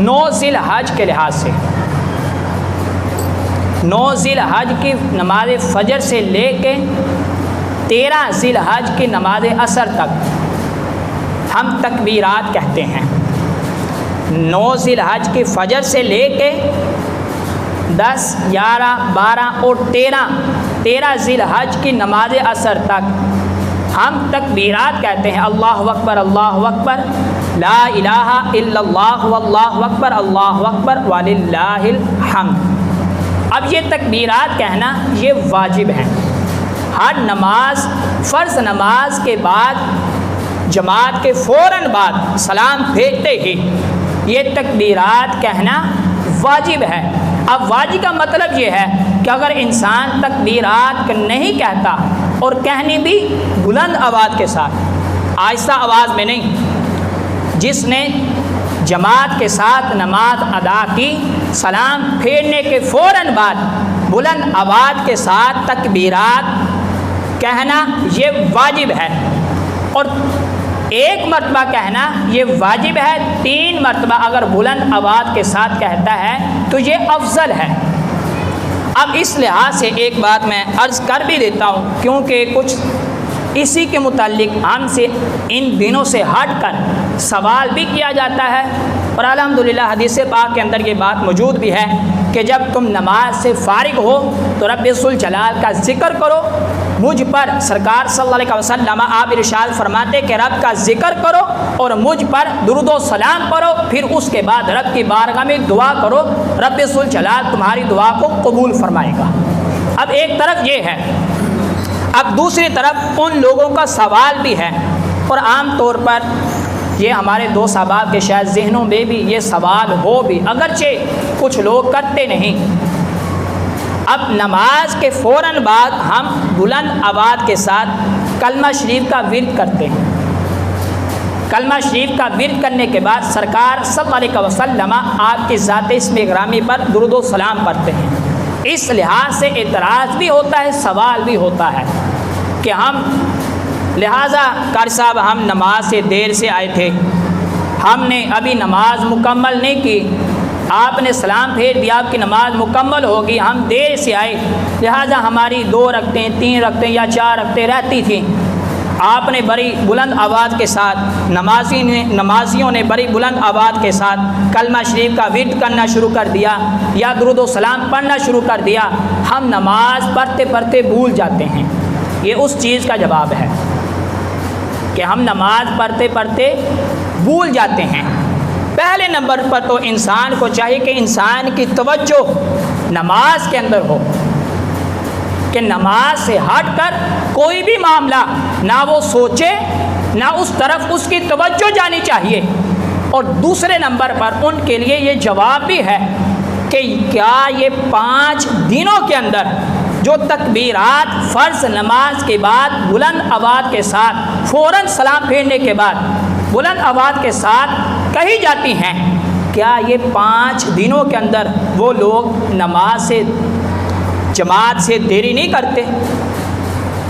9 ذی الحج کے لحاظ سے 9 ذی الحج کی نماز فجر سے لے کے 13 ذی الحج کی نماز عصر تک ہم تکبیرات کہتے ہیں۔ 9 ذی الحج کی فجر سے لے کے 10، 11، 12 اور 13 ذی الحج کی نماز عصر تک ہم تکبیرات کہتے ہیں۔ اللہ اکبر، اللہ اکبر، لا الہ الا اللہ، واللہ اکبر، اللہ اکبر وللہ الحمد۔ اب یہ تکبیرات کہنا یہ واجب ہیں۔ ہر نماز، فرض نماز کے بعد، جماعت کے فوراً بعد سلام پھیرتے ہی یہ تکبیرات کہنا واجب ہے۔ اب واجب کا مطلب یہ ہے کہ اگر انسان تکبیرات نہیں کہتا اور کہنی بھی بلند آواز کے ساتھ، آہستہ آواز میں نہیں، جس نے جماعت کے ساتھ نماز ادا کی، سلام پھیرنے کے فوراً بعد بلند آواز کے ساتھ تکبیرات کہنا یہ واجب ہے، اور 1 مرتبہ کہنا یہ واجب ہے، 3 مرتبہ اگر بلند آواز کے ساتھ کہتا ہے تو یہ افضل ہے۔ اب اس لحاظ سے ایک بات میں عرض کر بھی دیتا ہوں، کیونکہ کچھ اسی کے متعلق ہم سے ان دنوں سے ہٹ کر سوال بھی کیا جاتا ہے، اور الحمدللہ حدیث پاک کے اندر یہ بات موجود بھی ہے کہ جب تم نماز سے فارغ ہو تو رب ذوالجلال کا ذکر کرو۔ مجھ پر سرکار صلی اللہ علیہ وسلم آپ ارشاد فرماتے کہ رب کا ذکر کرو اور مجھ پر درود و سلام پڑھو، پھر اس کے بعد رب کی بارگاہ میں دعا کرو، رب ذوالجلال تمہاری دعا کو قبول فرمائے گا۔ اب ایک طرف یہ ہے، اب دوسری طرف ان لوگوں کا سوال بھی ہے، اور عام طور پر یہ ہمارے دوست احباب کے شاید ذہنوں میں بھی یہ سوال ہو بھی، اگرچہ کچھ لوگ کرتے نہیں۔ اب نماز کے فوراً بعد ہم بلند آواز کے ساتھ کلمہ شریف کا ورد کرتے ہیں۔ کلمہ شریف کا ورد کرنے کے بعد سرکار صلی اللہ علیہ وسلم آپ کی ذات اسم گرامی پر درود و سلام پڑھتے ہیں۔ اس لحاظ سے اعتراض بھی ہوتا ہے، سوال بھی ہوتا ہے کہ ہم لہٰذا قاری صاحب ہم نماز سے دیر سے آئے تھے، ہم نے ابھی نماز مکمل نہیں کی، آپ نے سلام پھیر دیا، آپ کی نماز مکمل ہوگی، ہم دیر سے آئے، لہٰذا ہماری 2 رکعتیں 3 رکعتیں یا 4 رکعتیں رہتی تھیں۔ آپ نے بڑی بلند آواز کے ساتھ، نمازیوں نے بڑی بلند آواز کے ساتھ کلمہ شریف کا ورد کرنا شروع کر دیا یا درود و سلام پڑھنا شروع کر دیا، ہم نماز پڑھتے پڑھتے بھول جاتے ہیں۔ یہ اس چیز کا جواب ہے کہ ہم نماز پڑھتے پڑھتے بھول جاتے ہیں۔ پہلے نمبر پر تو انسان کو چاہیے کہ انسان کی توجہ نماز کے اندر ہو، کہ نماز سے ہٹ کر کوئی بھی معاملہ نہ وہ سوچے، نہ اس طرف اس کی توجہ جانی چاہیے۔ اور دوسرے نمبر پر ان کے لیے یہ جواب بھی ہے کہ کیا یہ 5 دنوں کے اندر جو تکبیرات فرض نماز کے بعد بلند آواز کے ساتھ فوراً سلام پھیرنے کے بعد بلند آواز کے ساتھ کہی جاتی ہیں، کیا یہ 5 دنوں کے اندر وہ لوگ نماز سے جماعت سے دیری نہیں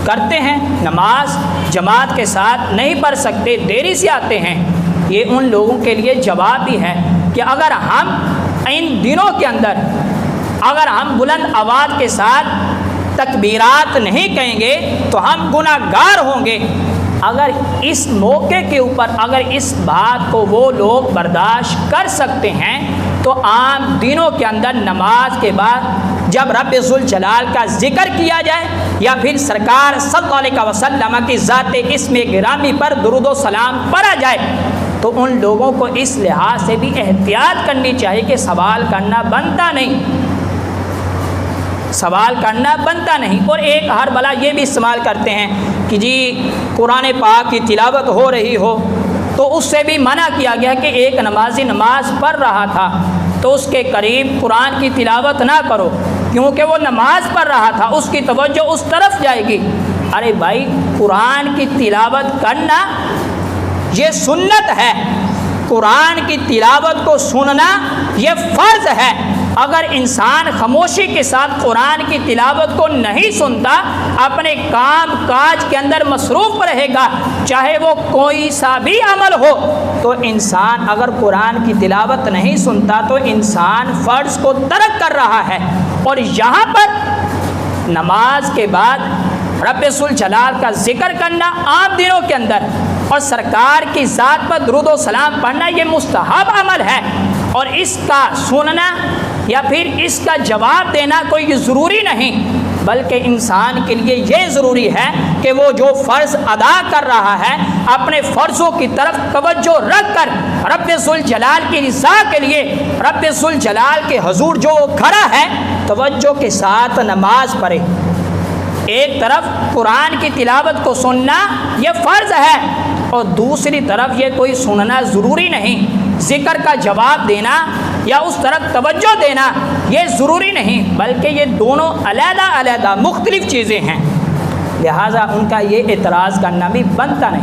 کرتے ہیں، نماز جماعت کے ساتھ نہیں پڑھ سکتے، دیری سے آتے ہیں؟ یہ ان لوگوں کے لیے جواب بھی ہے کہ اگر ہم ان دنوں کے اندر اگر ہم بلند آواز کے ساتھ تکبیرات نہیں کہیں گے تو ہم گناہ گار ہوں گے۔ اگر اس موقع کے اوپر اگر اس بات کو وہ لوگ برداشت کر سکتے ہیں تو عام دنوں کے اندر نماز کے بعد جب رب ذوالجلال کا ذکر کیا جائے یا پھر سرکار صلی اللہ علیہ وسلم کی ذات اسم گرامی پر درود و سلام پڑھا جائے تو ان لوگوں کو اس لحاظ سے بھی احتیاط کرنی چاہیے کہ سوال کرنا بنتا نہیں۔ اور ایک ہر بلا یہ بھی استعمال کرتے ہیں کہ جی قرآن پاک کی تلاوت ہو رہی ہو تو اس سے بھی منع کیا گیا کہ ایک نمازی نماز پڑھ رہا تھا تو اس کے قریب قرآن کی تلاوت نہ کرو، کیونکہ وہ نماز پڑھ رہا تھا، اس کی توجہ اس طرف جائے گی۔ ارے بھائی، قرآن کی تلاوت کرنا یہ سنت ہے، قرآن کی تلاوت کو سننا یہ فرض ہے۔ اگر انسان خاموشی کے ساتھ قرآن کی تلاوت کو نہیں سنتا، اپنے کام کاج کے اندر مصروف رہے گا، چاہے وہ کوئی سا بھی عمل ہو، تو انسان اگر قرآن کی تلاوت نہیں سنتا تو انسان فرض کو ترک کر رہا ہے۔ اور یہاں پر نماز کے بعد رب ذوالجلال کا ذکر کرنا عام دنوں کے اندر اور سرکار کی ذات پر درود و سلام پڑھنا یہ مستحب عمل ہے، اور اس کا سننا یا پھر اس کا جواب دینا کوئی ضروری نہیں، بلکہ انسان کے لیے یہ ضروری ہے کہ وہ جو فرض ادا کر رہا ہے اپنے فرضوں کی طرف توجہ رکھ کر رب ذوالجلال کی رضا کے لیے رب ذوالجلال کے حضور جو کھڑا ہے توجہ کے ساتھ نماز پڑھے۔ ایک طرف قرآن کی تلاوت کو سننا یہ فرض ہے، اور دوسری طرف یہ کوئی سننا ضروری نہیں، ذکر کا جواب دینا یا اس طرف توجہ دینا یہ ضروری نہیں، بلکہ یہ دونوں علیحدہ علیحدہ مختلف چیزیں ہیں، لہٰذا ان کا یہ اعتراض کرنا بھی بنتا نہیں۔